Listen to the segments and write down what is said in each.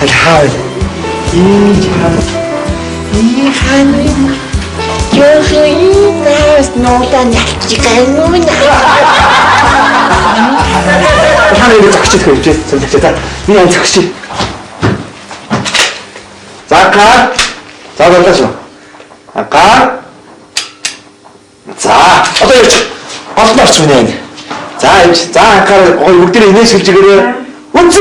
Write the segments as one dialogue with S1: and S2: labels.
S1: Алхаа. Ихань. Ёхлинаас нотан ячгэнүүн. Ханаа нэг зогсчих хөвч. Зогсчих та. Би энэ зогсчих. За болооч. Ака. За одоо явж. Олнооч минь энэ. За анхаарал гой бүгдээ инээс хэлж өгөөрэй. Үнэн.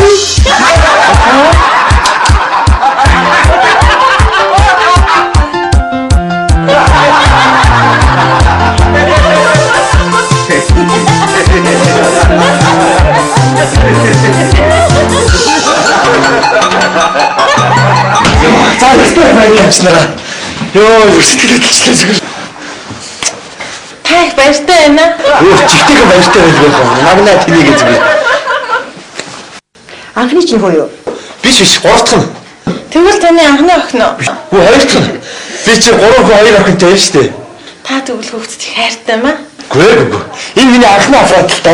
S1: За ихтэй баярлалаа. Ёо, сэтгэлдэлчлээ.
S2: Та их баяртай байна.
S1: Өө, чигтэйгээ баяртай байлгүй. Намнаа тэнийг эзгүй.
S3: Анхны чинь хөө юу?
S1: Биш, гурав дахь нь.
S2: Тэгвэл таны анхны охин уу?
S1: Хөө хоёр дахь нь. Би чи 3 2 охинтой байна шүү дээ.
S2: Та тэгвэл хүүхэд их хайртай юм аа.
S1: Гүй. Энэ миний анхны афрат л та.